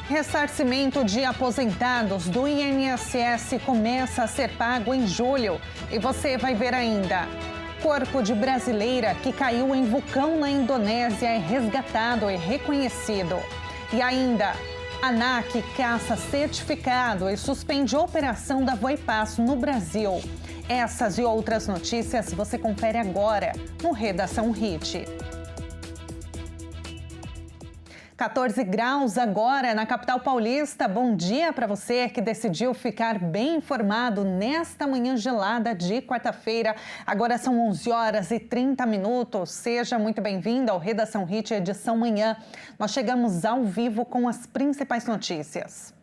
Ressarcimento de aposentados do INSS começa a ser pago em julho. E você vai ver ainda. Corpo de brasileira que caiu em vulcão na Indonésia é resgatado e reconhecido. E ainda, ANAC caça certificado e suspende operação da Voipass no Brasil. Essas e outras notícias você confere agora no Redação Hit. 14 graus agora na capital paulista. Bom dia para você que decidiu ficar bem informado nesta manhã gelada de quarta-feira. Agora são 11 horas e 30 minutos. Seja muito bem-vindo ao Redação Hit, edição manhã. Nós chegamos ao vivo com as principais notícias.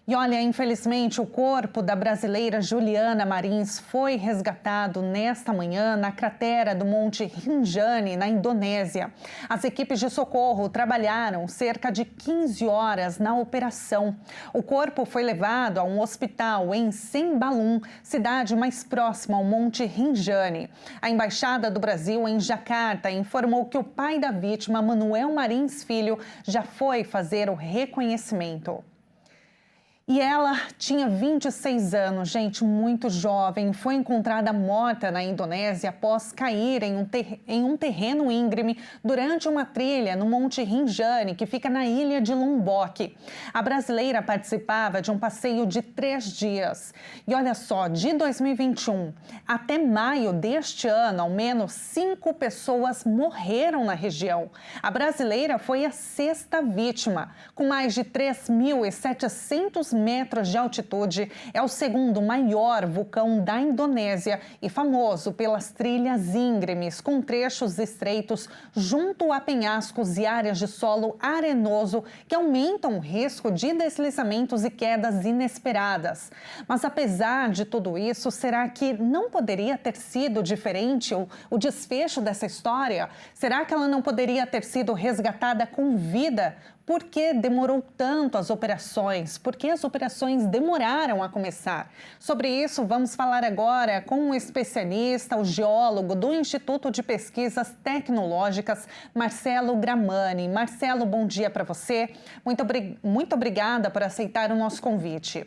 E olha, infelizmente, o corpo da brasileira Juliana Marins foi resgatado nesta manhã na cratera do Monte Rinjani, na Indonésia. As equipes de socorro trabalharam cerca de 15 horas na operação. O corpo foi levado a um hospital em Sembalun, cidade mais próxima ao Monte Rinjani. A Embaixada do Brasil em Jacarta informou que o pai da vítima, Manuel Marins Filho, já foi fazer o reconhecimento. E ela tinha 26 anos, gente, muito jovem. Foi encontrada morta na Indonésia após cair em um terreno íngreme durante uma trilha no Monte Rinjani, que fica na ilha de Lombok. A brasileira participava de um passeio de 3 dias. E olha só, de 2021 até maio deste ano, ao menos 5 pessoas morreram na região. A brasileira foi a 6ª vítima, com mais de 3.700 metros de altitude, é o 2º maior vulcão da Indonésia e famoso pelas trilhas íngremes, com trechos estreitos junto a penhascos e áreas de solo arenoso que aumentam o risco de deslizamentos e quedas inesperadas. Mas apesar de tudo isso, será que não poderia ter sido diferente o desfecho dessa história? Será que ela não poderia ter sido resgatada com vida? Por que demorou tanto as operações? Por que as operações demoraram a começar? Sobre isso, vamos falar agora com um especialista, o geólogo do Instituto de Pesquisas Tecnológicas, Marcelo Gramani. Marcelo, bom dia para você. Muito obrigada por aceitar o nosso convite.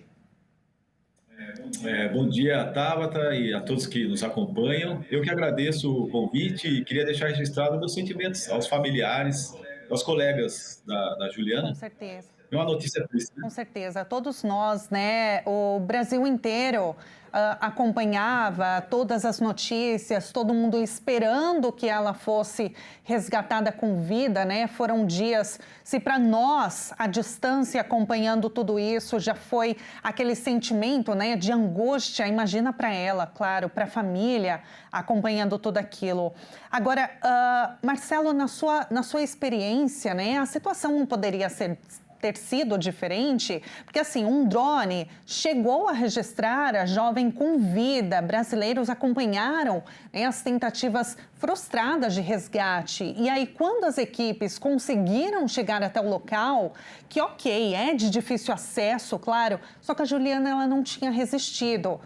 Bom dia, Tabata, e a todos que nos acompanham. Eu que agradeço o convite e queria deixar registrado meus sentimentos aos familiares, aos colegas da Juliana. Com certeza. É uma notícia triste, né? Com certeza. Todos nós, né? O Brasil inteiro acompanhava todas as notícias, todo mundo esperando que ela fosse resgatada com vida, né? Foram dias, se para nós, à distância, acompanhando tudo isso, já foi aquele sentimento, né, de angústia, imagina para ela, claro, para a família, acompanhando tudo aquilo. Agora, Marcelo, na sua experiência, né, a situação não poderia ter sido diferente, porque assim, um drone chegou a registrar a jovem com vida. Brasileiros acompanharam, né, as tentativas frustradas de resgate. E aí, quando as equipes conseguiram chegar até o local, que ok, é de difícil acesso, claro, só que a Juliana ela não tinha resistido.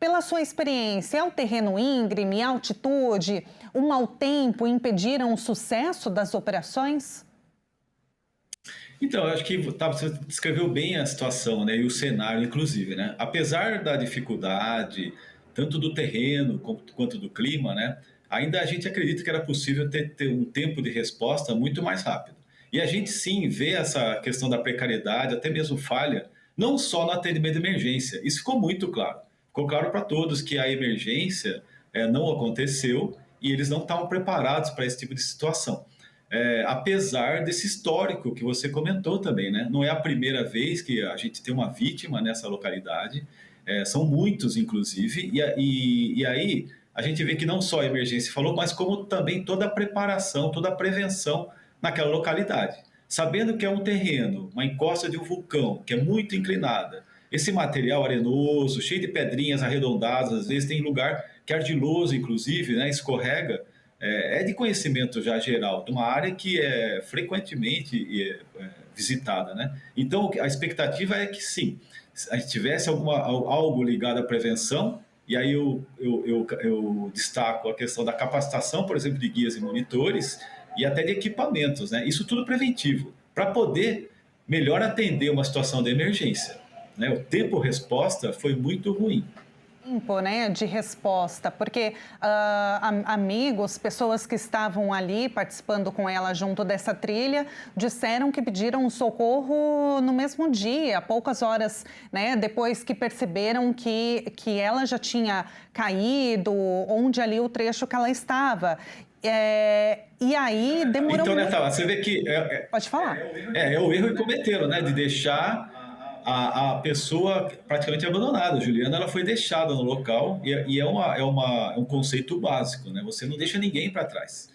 Pela sua experiência, é o terreno íngreme, a altitude, o mau tempo impediram o sucesso das operações? Então, eu acho que você descreveu bem a situação, né, e o cenário, inclusive, né? Apesar da dificuldade, tanto do terreno quanto do clima, né, ainda a gente acredita que era possível ter um tempo de resposta muito mais rápido. E a gente, sim, vê essa questão da precariedade, até mesmo falha, não só no atendimento de emergência. Isso ficou muito claro. Ficou claro para todos que a emergência não aconteceu e eles não estavam preparados para esse tipo de situação. Apesar desse histórico que você comentou também, né? Não é a primeira vez que a gente tem uma vítima nessa localidade, são muitos, inclusive, e aí a gente vê que não só a emergência falou, mas como também toda a preparação, toda a prevenção naquela localidade. Sabendo que é um terreno, uma encosta de um vulcão, que é muito inclinada, esse material arenoso, cheio de pedrinhas arredondadas, às vezes tem lugar que é ardiloso, inclusive, né? Escorrega. É de conhecimento já geral, de uma área que é frequentemente visitada, né? Então, a expectativa é que sim, a gente tivesse algo ligado à prevenção, e aí eu destaco a questão da capacitação, por exemplo, de guias e monitores, e até de equipamentos, né? Isso tudo preventivo, para poder melhor atender uma situação de emergência, né? O tempo-resposta foi muito ruim. Tempo, né, de resposta, porque amigos, pessoas que estavam ali participando com ela junto dessa trilha, disseram que pediram socorro no mesmo dia, poucas horas, né, depois que perceberam que ela já tinha caído, onde ali o trecho que ela estava. E aí demorou Então, né, muito. Tala, você vê que Pode falar. é o erro que cometeram, né, de deixar a pessoa praticamente abandonada. A Juliana, ela foi deixada no local e é um conceito básico, né? Você não deixa ninguém para trás.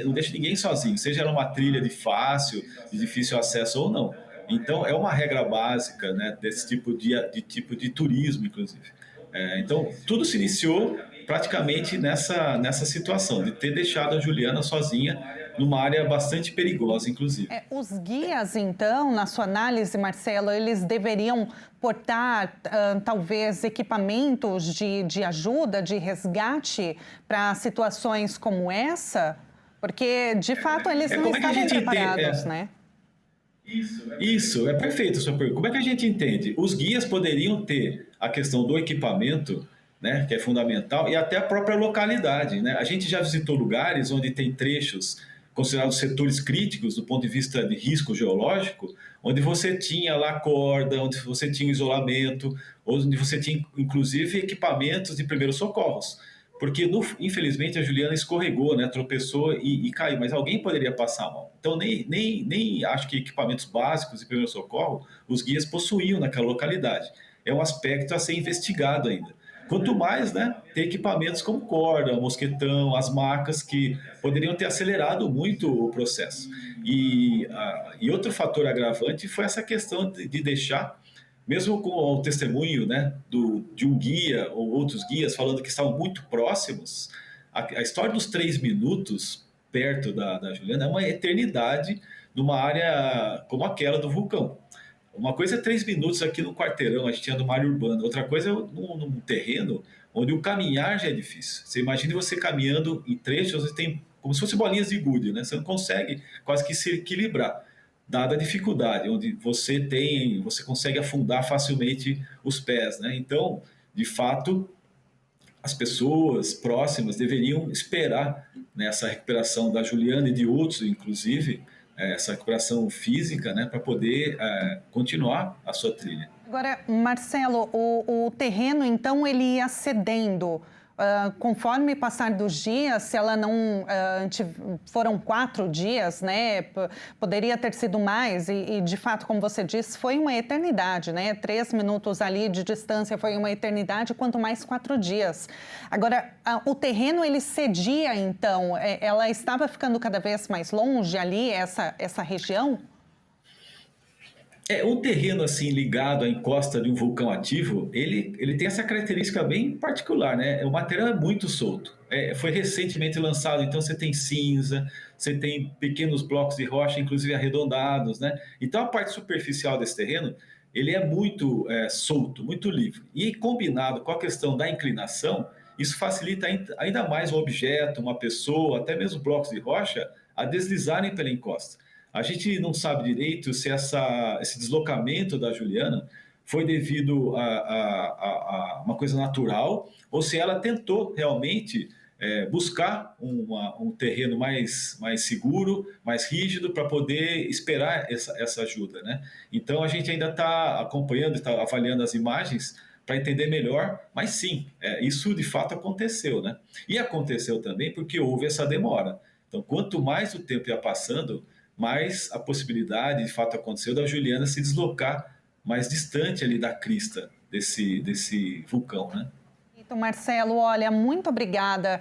Não deixa ninguém sozinho, seja numa trilha de fácil, de difícil acesso ou não. Então, é uma regra básica, né, desse tipo de turismo, inclusive. Então, tudo se iniciou praticamente nessa situação, de ter deixado a Juliana sozinha numa área bastante perigosa, inclusive. Os guias, então, na sua análise, Marcelo, eles deveriam portar, talvez, equipamentos de ajuda, de resgate para situações como essa? Porque, de fato, eles não estavam preparados, né? Isso, é perfeito a sua pergunta. Como é que a gente entende? Os guias poderiam ter a questão do equipamento, né, que é fundamental, e até a própria localidade, né? A gente já visitou lugares onde tem trechos considerados setores críticos do ponto de vista de risco geológico, onde você tinha lá corda, onde você tinha isolamento, onde você tinha, inclusive, equipamentos de primeiros socorros. Porque, infelizmente, a Juliana escorregou, né, tropeçou e caiu, mas alguém poderia passar mal. Então, nem acho que equipamentos básicos de primeiro socorro os guias possuíam naquela localidade. É um aspecto a ser investigado ainda. Quanto mais, né, ter equipamentos como corda, mosquetão, as macas, que poderiam ter acelerado muito o processo. E outro fator agravante foi essa questão de deixar, mesmo com o testemunho, né, de um guia ou outros guias falando que estavam muito próximos, a história dos 3 minutos perto da Juliana é uma eternidade numa área como aquela do vulcão. Uma coisa é 3 minutos aqui no quarteirão, a gente anda numa área urbana. Outra coisa é num terreno onde o caminhar já é difícil. Você imagina você caminhando em trechos, você tem como se fossem bolinhas de gude, né? Você não consegue quase que se equilibrar, dada a dificuldade, onde você consegue afundar facilmente os pés, né? Então, de fato, as pessoas próximas deveriam esperar nessa recuperação da Juliana e de outros, inclusive, essa recuperação física, né, para poder continuar a sua trilha. Agora, Marcelo, o terreno, então, ele ia cedendo. Conforme passar dos dias, se ela não... foram 4 dias, né? Poderia ter sido mais e, de fato, como você disse, foi uma eternidade, né? 3 minutos ali de distância foi uma eternidade, quanto mais 4 dias. Agora, o terreno, ele cedia, então? Ela estava ficando cada vez mais longe ali, essa região? Um terreno assim ligado à encosta de um vulcão ativo, ele tem essa característica bem particular, né? O material é muito solto. Foi recentemente lançado, então você tem cinza, você tem pequenos blocos de rocha, inclusive arredondados, né? Então a parte superficial desse terreno, ele é muito solto, muito livre. E combinado com a questão da inclinação, isso facilita ainda mais um objeto, uma pessoa, até mesmo blocos de rocha, a deslizarem pela encosta. A gente não sabe direito se esse deslocamento da Juliana foi devido a uma coisa natural ou se ela tentou realmente buscar um terreno mais seguro, mais rígido, para poder esperar essa ajuda, né? Então, a gente ainda está acompanhando, está avaliando as imagens para entender melhor, mas sim, isso de fato aconteceu, né? E aconteceu também porque houve essa demora. Então, quanto mais o tempo ia passando, mais a possibilidade, de fato aconteceu, da Juliana se deslocar mais distante ali da crista desse vulcão, né? Marcelo, olha, muito obrigada.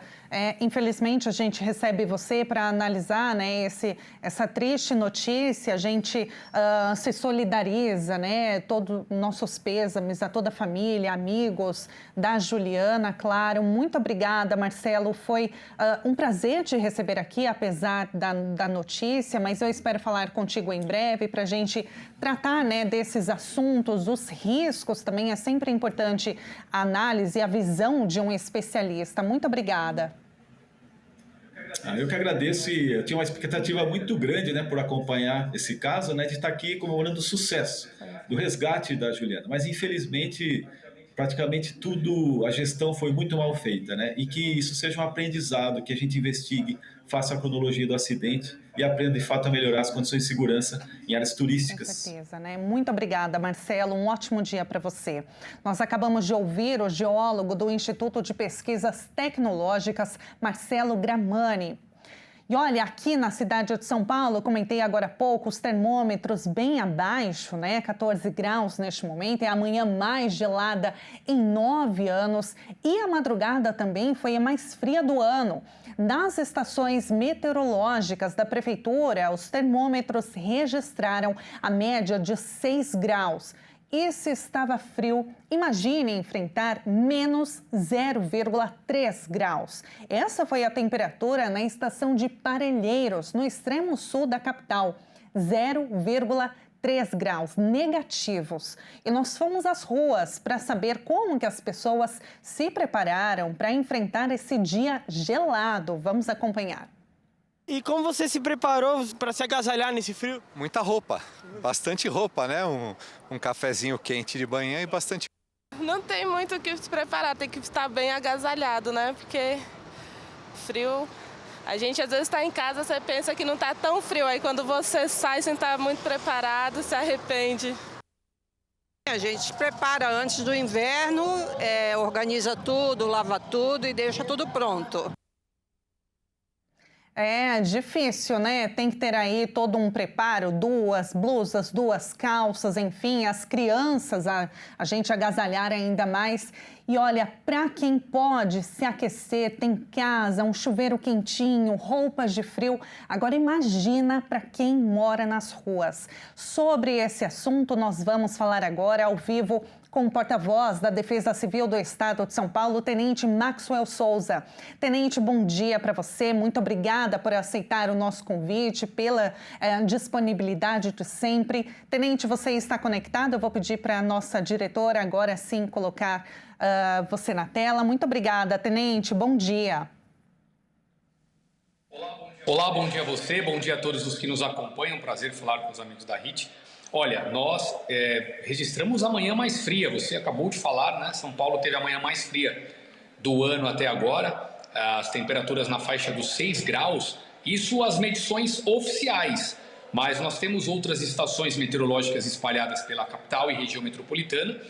Infelizmente, a gente recebe você para analisar, né, essa triste notícia. A gente se solidariza, né, todos nossos pêsames a toda a família, amigos da Juliana, claro. Muito obrigada, Marcelo. Foi um prazer te receber aqui, apesar da notícia, mas eu espero falar contigo em breve para a gente tratar, né, desses assuntos, os riscos também. É sempre importante a análise e a visão de um especialista. Muito obrigada. Eu que agradeço e eu tinha uma expectativa muito grande, né, por acompanhar esse caso, né, de estar aqui comemorando o sucesso do resgate da Juliana. Mas, infelizmente, praticamente tudo, a gestão foi muito mal feita, né? E que isso seja um aprendizado, que a gente investigue, faça a cronologia do acidente e aprenda, de fato, a melhorar as condições de segurança em áreas turísticas. Com certeza, né? Muito obrigada, Marcelo. Um ótimo dia para você. Nós acabamos de ouvir o geólogo do Instituto de Pesquisas Tecnológicas, Marcelo Gramani. E olha, aqui na cidade de São Paulo, comentei agora há pouco, os termômetros bem abaixo, né? 14 graus neste momento, é a manhã mais gelada em 9 anos. E a madrugada também foi a mais fria do ano. Nas estações meteorológicas da prefeitura, os termômetros registraram a média de 6 graus. E se estava frio, imagine enfrentar menos 0,3 graus. Essa foi a temperatura na estação de Parelheiros, no extremo sul da capital. 0,3 graus negativos. E nós fomos às ruas para saber como que as pessoas se prepararam para enfrentar esse dia gelado. Vamos acompanhar. E como você se preparou para se agasalhar nesse frio? Muita roupa, bastante roupa, né? Um cafezinho quente de manhã e bastante. Não tem muito o que se preparar, tem que estar bem agasalhado, né? Porque frio, a gente às vezes está em casa, você pensa que não está tão frio, aí quando você sai sem estar muito preparado, se arrepende. A gente se prepara antes do inverno, organiza tudo, lava tudo e deixa tudo pronto. É difícil, né? Tem que ter aí todo um preparo, 2 blusas, 2 calças, enfim, as crianças, a gente agasalhar ainda mais. E olha, para quem pode se aquecer, tem casa, um chuveiro quentinho, roupas de frio. Agora imagina para quem mora nas ruas. Sobre esse assunto, nós vamos falar agora ao vivo com o porta-voz da Defesa Civil do Estado de São Paulo, Tenente Maxwell Souza. Tenente, bom dia para você. Muito obrigada por aceitar o nosso convite, pela disponibilidade de sempre. Tenente, você está conectado? Eu vou pedir para a nossa diretora agora sim colocar você na tela. Muito obrigada, Tenente. Bom dia. Olá, bom dia a você, bom dia a todos os que nos acompanham. Prazer falar com os amigos da HIT. Olha, nós registramos a manhã mais fria, você acabou de falar, né? São Paulo teve a manhã mais fria do ano até agora, as temperaturas na faixa dos 6 graus, isso as medições oficiais, mas nós temos outras estações meteorológicas espalhadas pela capital e região metropolitana,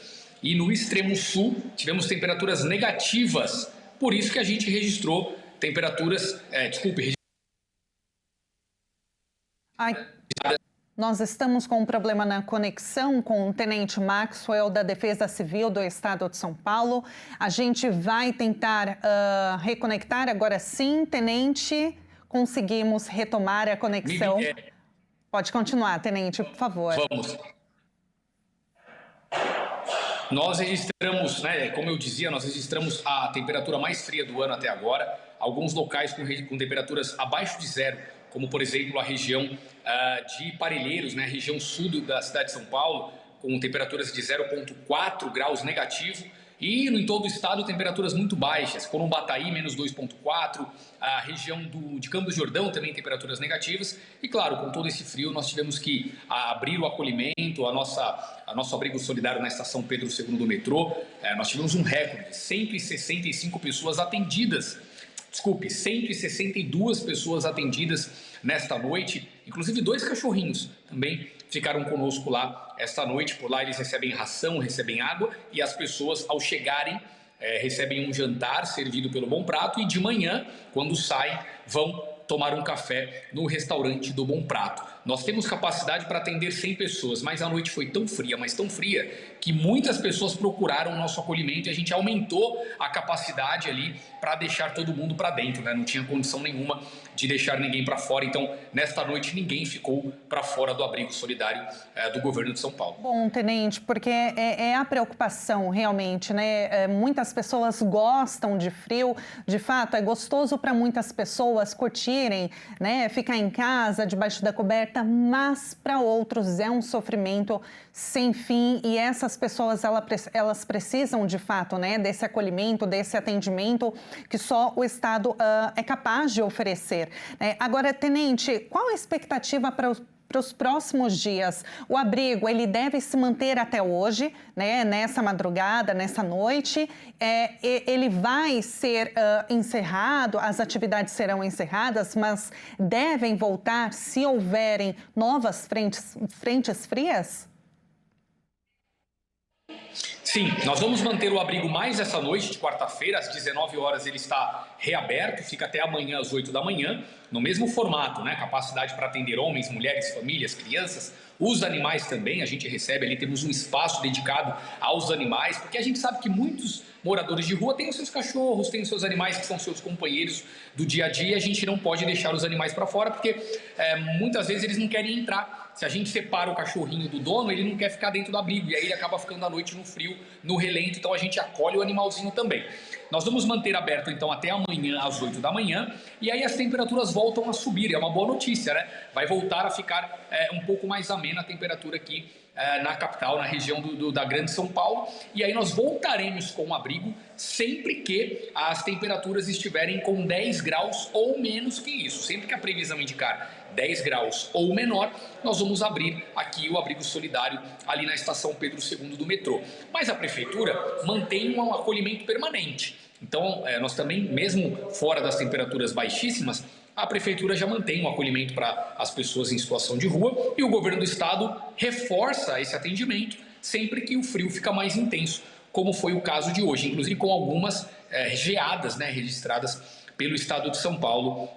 e no extremo sul tivemos temperaturas negativas, por isso que a gente registrou temperaturas, Nós estamos com um problema na conexão com o Tenente Maxwell da Defesa Civil do Estado de São Paulo. A gente vai tentar reconectar agora sim, Tenente. Conseguimos retomar a conexão. Pode continuar, Tenente, por favor. Vamos. Nós registramos, né, como eu dizia, nós registramos a temperatura mais fria do ano até agora. Alguns locais com temperaturas abaixo de zero, como, por exemplo, a região de Parelheiros, né, a região sul da cidade de São Paulo, com temperaturas de 0,4 graus negativo. E em todo o estado, temperaturas muito baixas. Corumbataí, menos 2,4. A região de Campos do Jordão, também temperaturas negativas. E, claro, com todo esse frio, nós tivemos que abrir o acolhimento, nosso abrigo solidário na estação Pedro II do metrô. Nós tivemos um recorde de 165 pessoas atendidas. 162 pessoas atendidas nesta noite, inclusive 2 cachorrinhos também ficaram conosco lá esta noite. Por lá eles recebem ração, recebem água e as pessoas ao chegarem recebem um jantar servido pelo Bom Prato e de manhã, quando saem, vão tomar um café no restaurante do Bom Prato. Nós temos capacidade para atender 100 pessoas, mas a noite foi tão fria, mas tão fria, que muitas pessoas procuraram o nosso acolhimento e a gente aumentou a capacidade ali para deixar todo mundo para dentro, né? Não tinha condição nenhuma de deixar ninguém para fora, então nesta noite ninguém ficou para fora do abrigo solidário do governo de São Paulo. Bom, Tenente, porque é a preocupação realmente, né? Muitas pessoas gostam de frio, de fato é gostoso para muitas pessoas curtir permitirem, né, ficar em casa, debaixo da coberta, mas para outros é um sofrimento sem fim e essas pessoas, elas precisam, de fato, né, desse acolhimento, desse atendimento que só o Estado é capaz de oferecer. Agora, Tenente, qual a expectativa para os próximos dias? O abrigo, ele deve se manter até hoje, né, nessa madrugada, nessa noite. Ele vai ser encerrado, as atividades serão encerradas, mas devem voltar se houverem novas frentes frias? Sim, nós vamos manter o abrigo mais essa noite de quarta-feira, às 19 horas ele está reaberto, fica até amanhã às 8 da manhã, no mesmo formato, né? Capacidade para atender homens, mulheres, famílias, crianças, os animais também, a gente recebe ali, temos um espaço dedicado aos animais, porque a gente sabe que muitos moradores de rua têm os seus cachorros, têm os seus animais que são seus companheiros do dia a dia, e a gente não pode deixar os animais para fora, porque muitas vezes eles não querem entrar. Se a gente separa o cachorrinho do dono, ele não quer ficar dentro do abrigo, e aí ele acaba ficando à noite no frio, no relento, então a gente acolhe o animalzinho também. Nós vamos manter aberto então até amanhã às 8 da manhã, e aí as temperaturas voltam a subir, é uma boa notícia, né? Vai voltar a ficar um pouco mais amena a temperatura aqui na capital, na região da Grande São Paulo, e aí nós voltaremos com o abrigo sempre que as temperaturas estiverem com 10 graus ou menos que isso. Sempre que a previsão indicar 10 graus ou menor, nós vamos abrir aqui o abrigo solidário ali na estação Pedro II do metrô. Mas a prefeitura mantém um acolhimento permanente. Então, nós também, mesmo fora das temperaturas baixíssimas, a prefeitura já mantém um acolhimento para as pessoas em situação de rua e o governo do estado reforça esse atendimento sempre que o frio fica mais intenso, como foi o caso de hoje, inclusive com algumas geadas, né, registradas pelo estado de São Paulo,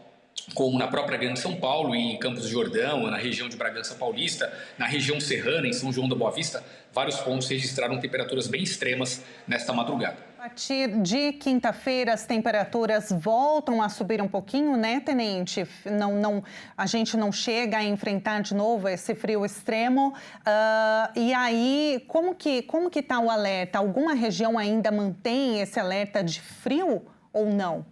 como na própria Grande São Paulo e em Campos do Jordão, na região de Bragança Paulista, na região serrana, em São João da Boa Vista, vários pontos registraram temperaturas bem extremas nesta madrugada. A partir de quinta-feira, as temperaturas voltam a subir um pouquinho, né, Tenente? A gente não chega a enfrentar de novo esse frio extremo. E aí, como que está o alerta? Alguma região ainda mantém esse alerta de frio ou não?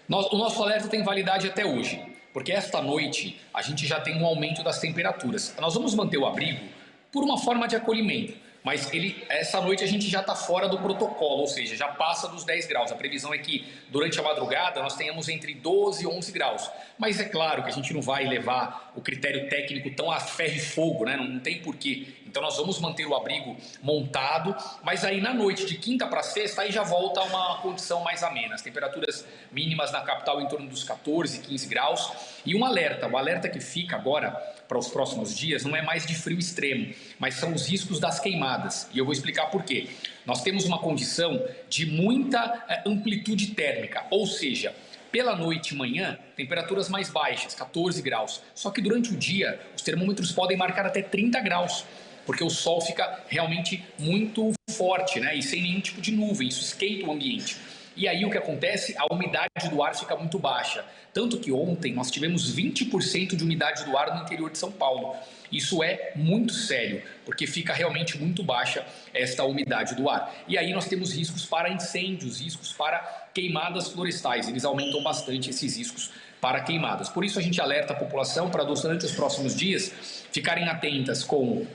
O nosso alerta tem validade até hoje, porque esta noite a gente já tem um aumento das temperaturas. Nós vamos manter o abrigo por uma forma de acolhimento, mas essa noite a gente já está fora do protocolo, ou seja, já passa dos 10 graus. A previsão é que durante a madrugada nós tenhamos entre 12 e 11 graus. Mas é claro que a gente não vai levar o critério técnico tão a ferro e fogo, né? Não tem porquê. Então nós vamos manter o abrigo montado, mas aí na noite de quinta para sexta aí já volta a uma condição mais amena. As temperaturas mínimas na capital em torno dos 14, 15 graus. E o alerta que fica agora para os próximos dias não é mais de frio extremo, mas são os riscos das queimadas. E eu vou explicar por quê. Nós temos uma condição de muita amplitude térmica, ou seja, pela noite e manhã, temperaturas mais baixas, 14 graus. Só que durante o dia, os termômetros podem marcar até 30 graus, porque o sol fica realmente muito forte, né? E sem nenhum tipo de nuvem, isso esquenta o ambiente. E aí o que acontece? A umidade do ar fica muito baixa. Tanto que ontem nós tivemos 20% de umidade do ar no interior de São Paulo. Isso é muito sério, porque fica realmente muito baixa esta umidade do ar. E aí nós temos riscos para incêndios, riscos para queimadas florestais. Eles aumentam bastante esses riscos para queimadas. Por isso a gente alerta a população para durante os próximos dias ficarem atentas com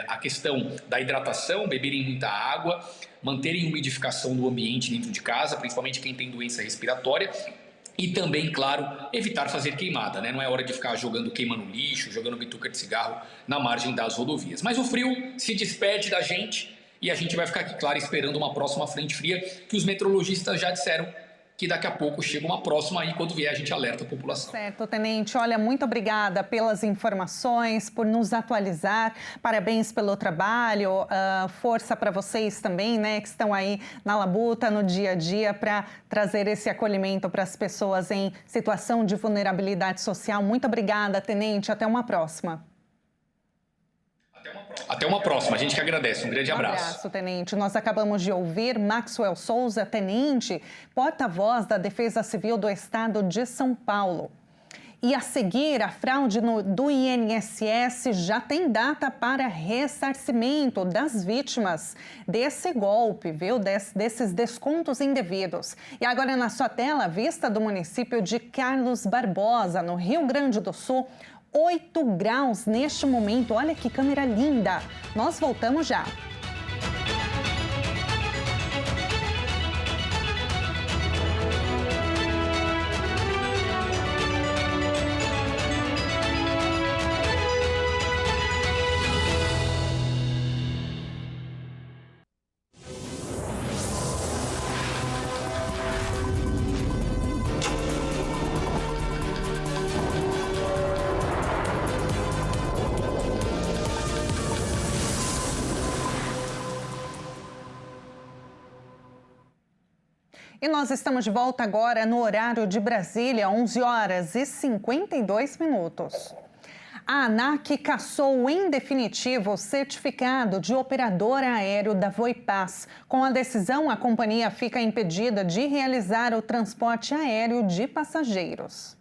a questão da hidratação, beberem muita água, manterem umidificação do ambiente dentro de casa, principalmente quem tem doença respiratória. E também, claro, evitar fazer queimada, né? Não é hora de ficar queimando lixo, jogando bituca de cigarro na margem das rodovias. Mas o frio se despede da gente e a gente vai ficar aqui, claro, esperando uma próxima frente fria, que os meteorologistas já disseram que daqui a pouco chega uma próxima aí, quando vier a gente alerta a população. Certo, Tenente. Olha, muito obrigada pelas informações, por nos atualizar. Parabéns pelo trabalho, força para vocês também, né, que estão aí na labuta, no dia a dia, para trazer esse acolhimento para as pessoas em situação de vulnerabilidade social. Muito obrigada, Tenente. Até uma próxima. Até uma próxima. A gente que agradece. Um grande abraço. Um abraço, Tenente. Nós acabamos de ouvir Maxwell Souza, tenente, porta-voz da Defesa Civil do Estado de São Paulo. E a seguir, a fraude do INSS já tem data para ressarcimento das vítimas desse golpe, viu? Desses descontos indevidos. E agora na sua tela, a vista do município de Carlos Barbosa, no Rio Grande do Sul, 8 graus neste momento. Olha que câmera linda! Nós voltamos já. E nós estamos de volta agora no horário de Brasília, 11 horas e 52 minutos. A ANAC cassou em definitivo o certificado de operador aéreo da Voipaz. Com a decisão, a companhia fica impedida de realizar o transporte aéreo de passageiros.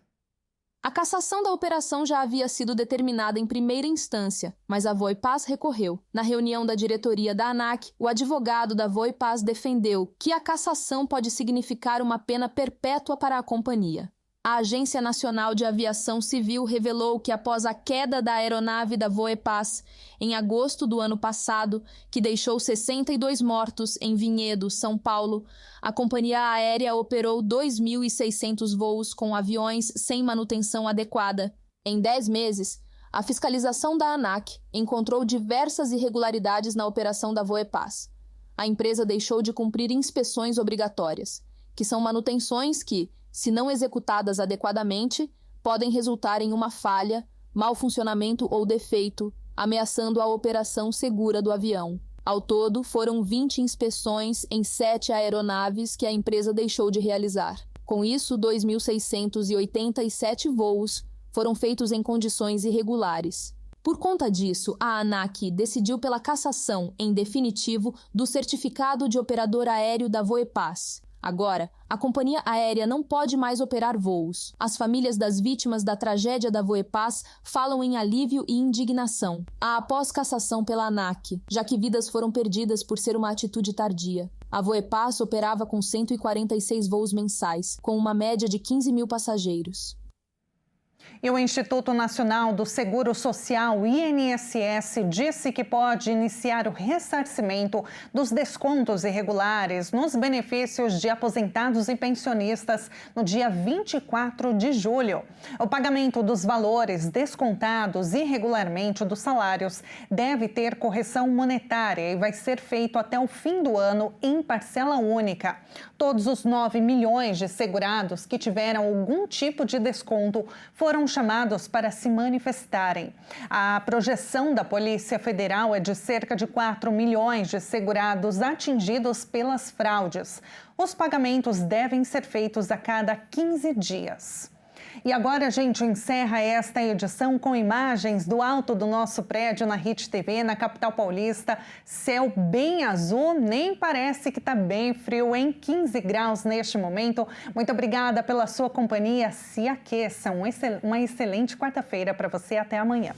A cassação da operação já havia sido determinada em primeira instância, mas a Voipaz recorreu. Na reunião da diretoria da ANAC, o advogado da Voipaz defendeu que a cassação pode significar uma pena perpétua para a companhia. A Agência Nacional de Aviação Civil revelou que após a queda da aeronave da Voepaz, em agosto do ano passado, que deixou 62 mortos em Vinhedo, São Paulo, a companhia aérea operou 2.600 voos com aviões sem manutenção adequada. Em 10 meses, a fiscalização da ANAC encontrou diversas irregularidades na operação da Voepaz. A empresa deixou de cumprir inspeções obrigatórias, que são manutenções que, se não executadas adequadamente, podem resultar em uma falha, mau funcionamento ou defeito, ameaçando a operação segura do avião. Ao todo, foram 20 inspeções em 7 aeronaves que a empresa deixou de realizar. Com isso, 2.687 voos foram feitos em condições irregulares. Por conta disso, a ANAC decidiu pela cassação, em definitivo, do certificado de operador aéreo da Voepaz. Agora, a companhia aérea não pode mais operar voos. As famílias das vítimas da tragédia da Voepaz falam em alívio e indignação. Após cassação pela ANAC, já que vidas foram perdidas por ser uma atitude tardia. A Voepaz operava com 146 voos mensais, com uma média de 15 mil passageiros. E o Instituto Nacional do Seguro Social, INSS, disse que pode iniciar o ressarcimento dos descontos irregulares nos benefícios de aposentados e pensionistas no dia 24 de julho. O pagamento dos valores descontados irregularmente dos salários deve ter correção monetária e vai ser feito até o fim do ano em parcela única. Todos os 9 milhões de segurados que tiveram algum tipo de desconto foram chamados para se manifestarem. A projeção da Polícia Federal é de cerca de 4 milhões de segurados atingidos pelas fraudes. Os pagamentos devem ser feitos a cada 15 dias. E agora a gente encerra esta edição com imagens do alto do nosso prédio na Hit TV, na capital paulista. Céu bem azul, nem parece que está bem frio, em 15 graus neste momento. Muito obrigada pela sua companhia. Se aqueça. Uma excelente quarta-feira para você. Até amanhã.